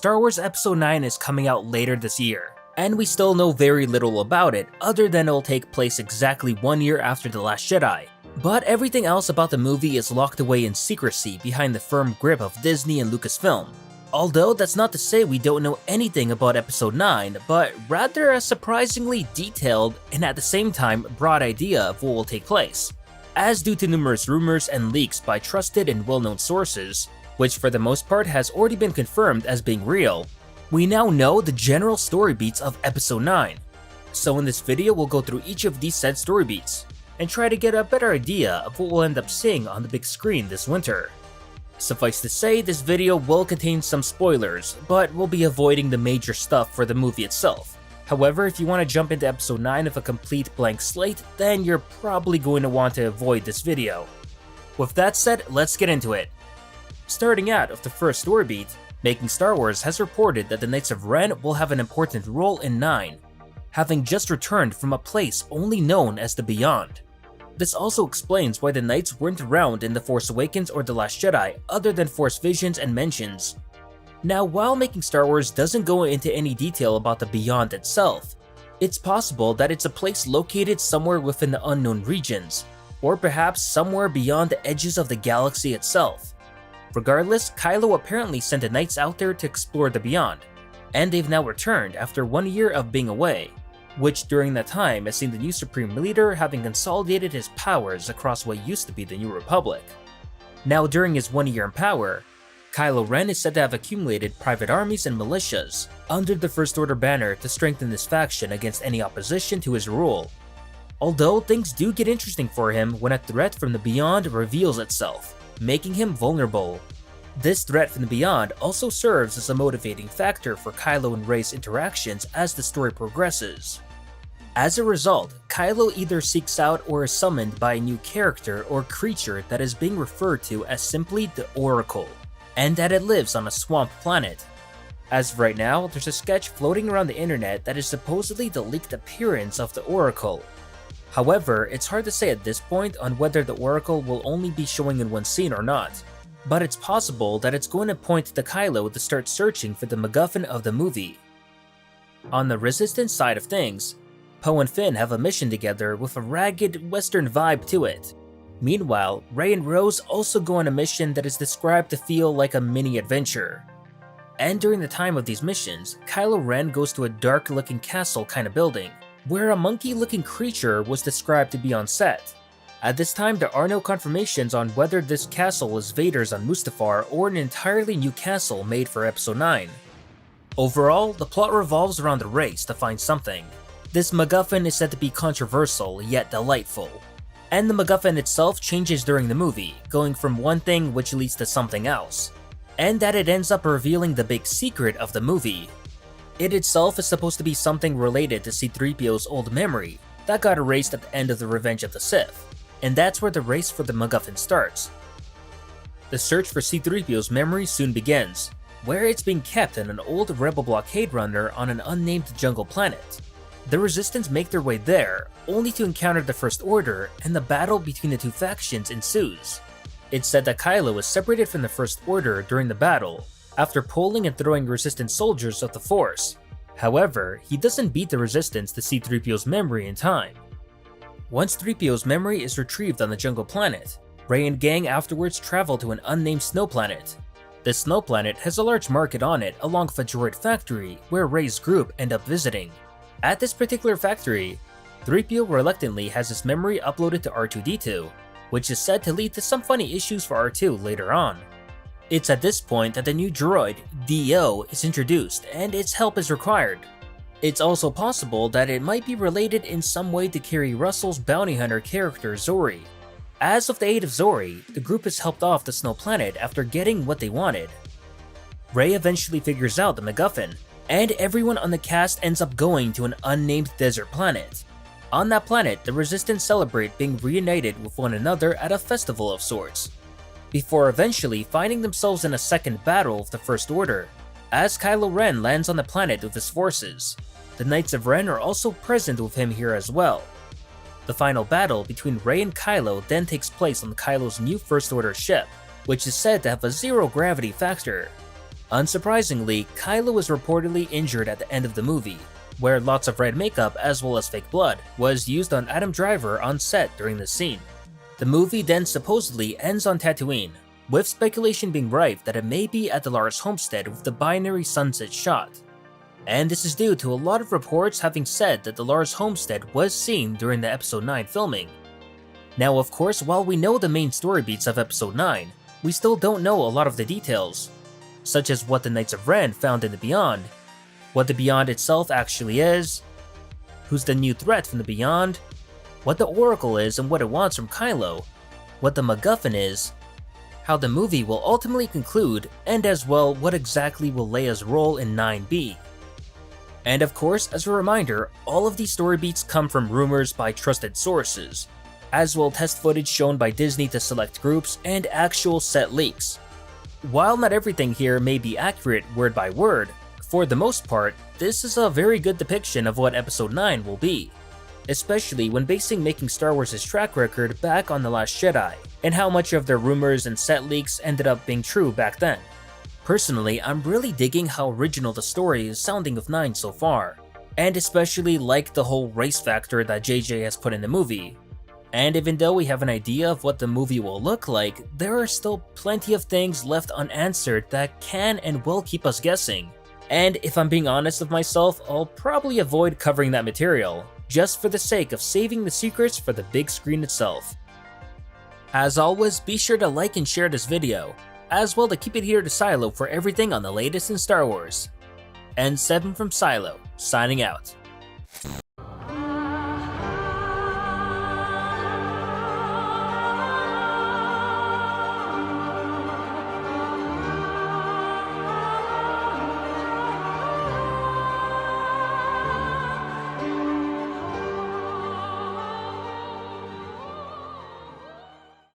Star Wars Episode 9 is coming out later this year, and we still know very little about it other than it'll take place exactly 1 year after The Last Jedi. But everything else about the movie is locked away in secrecy behind the firm grip of Disney and Lucasfilm. Although that's not to say we don't know anything about Episode 9, but rather a surprisingly detailed and at the same time broad idea of what will take place. As due to numerous rumors and leaks by trusted and well-known sources, which for the most part has already been confirmed as being real, we now know the general story beats of Episode 9. So in this video we'll go through each of these said story beats, and try to get a better idea of what we'll end up seeing on the big screen this winter. Suffice to say, this video will contain some spoilers, but we'll be avoiding the major stuff for the movie itself. However, if you want to jump into Episode 9 of a complete blank slate, then you're probably going to want to avoid this video. With that said, let's get into it. Starting out with the first story beat, Making Star Wars has reported that the Knights of Ren will have an important role in 9, having just returned from a place only known as the Beyond. This also explains why the Knights weren't around in The Force Awakens or The Last Jedi other than Force visions and mentions. Now, while Making Star Wars doesn't go into any detail about the Beyond itself, it's possible that it's a place located somewhere within the unknown regions, or perhaps somewhere beyond the edges of the galaxy itself. Regardless, Kylo apparently sent the Knights out there to explore the Beyond, and they've now returned after 1 year of being away, which during that time has seen the new Supreme Leader having consolidated his powers across what used to be the New Republic. Now during his 1 year in power, Kylo Ren is said to have accumulated private armies and militias under the First Order banner to strengthen his faction against any opposition to his rule. Although things do get interesting for him when a threat from the Beyond reveals itself, making him vulnerable. This threat from the Beyond also serves as a motivating factor for Kylo and Rey's interactions as the story progresses. As a result, Kylo either seeks out or is summoned by a new character or creature that is being referred to as simply the Oracle, and that it lives on a swamp planet. As of right now, there's a sketch floating around the internet that is supposedly the leaked appearance of the Oracle. However, it's hard to say at this point on whether the Oracle will only be showing in one scene or not, but it's possible that it's going to point to Kylo to start searching for the MacGuffin of the movie. On the Resistance side of things, Poe and Finn have a mission together with a ragged Western vibe to it. Meanwhile, Rey and Rose also go on a mission that is described to feel like a mini-adventure. And during the time of these missions, Kylo Ren goes to a dark-looking castle kind of building, where a monkey-looking creature was described to be on set. At this time, there are no confirmations on whether this castle is Vader's on Mustafar or an entirely new castle made for Episode 9. Overall, the plot revolves around the race to find something. This MacGuffin is said to be controversial yet delightful, and the MacGuffin itself changes during the movie, going from one thing which leads to something else, and that it ends up revealing the big secret of the movie. It itself is supposed to be something related to C-3PO's old memory that got erased at the end of the Revenge of the Sith, and that's where the race for the MacGuffin starts. The search for C-3PO's memory soon begins, where it's being kept in an old Rebel blockade runner on an unnamed jungle planet. The Resistance make their way there, only to encounter the First Order, and the battle between the two factions ensues. It's said that Kylo was separated from the First Order during the battle, after pulling and throwing Resistance soldiers of the Force. However, he doesn't beat the Resistance to C-3PO's memory in time. Once 3PO's memory is retrieved on the jungle planet, Rey and gang afterwards travel to an unnamed snow planet. This snow planet has a large market on it along with a droid factory where Rey's group end up visiting. At this particular factory, 3PO reluctantly has his memory uploaded to R2-D2, which is said to lead to some funny issues for R2 later on. It's at this point that the new droid, D-O, is introduced and its help is required. It's also possible that it might be related in some way to Kerry Russell's bounty hunter character Zori. As with the aid of Zori, the group is helped off the snow planet after getting what they wanted. Rey eventually figures out the MacGuffin, and everyone on the cast ends up going to an unnamed desert planet. On that planet, the Resistance celebrate being reunited with one another at a festival of sorts, before eventually finding themselves in a second battle with the First Order, as Kylo Ren lands on the planet with his forces. The Knights of Ren are also present with him here as well. The final battle between Rey and Kylo then takes place on Kylo's new First Order ship, which is said to have a zero gravity factor. Unsurprisingly, Kylo was reportedly injured at the end of the movie, where lots of red makeup as well as fake blood was used on Adam Driver on set during the scene. The movie then supposedly ends on Tatooine, with speculation being rife that it may be at the Lars homestead with the binary sunset shot. And this is due to a lot of reports having said that the Lars homestead was seen during the Episode 9 filming. Now of course, while we know the main story beats of Episode 9, we still don't know a lot of the details, such as what the Knights of Ren found in the Beyond, what the Beyond itself actually is, who's the new threat from the Beyond, what the Oracle is and what it wants from Kylo, what the MacGuffin is, how the movie will ultimately conclude, and as well what exactly will Leia's role in 9B. And of course, as a reminder, all of these story beats come from rumors by trusted sources, as well test footage shown by Disney to select groups and actual set leaks. While not everything here may be accurate word by word, for the most part, this is a very good depiction of what Episode 9 will be, especially when basing Making Star Wars' track record back on The Last Jedi, and how much of their rumors and set leaks ended up being true back then. Personally, I'm really digging how original the story is sounding with 9 so far, and especially like the whole race factor that JJ has put in the movie. And even though we have an idea of what the movie will look like, there are still plenty of things left unanswered that can and will keep us guessing. And if I'm being honest with myself, I'll probably avoid covering that material, just for the sake of saving the secrets for the big screen itself. As always, be sure to like and share this video, as well to keep it here to Silo for everything on the latest in Star Wars. N7 from Silo, signing out.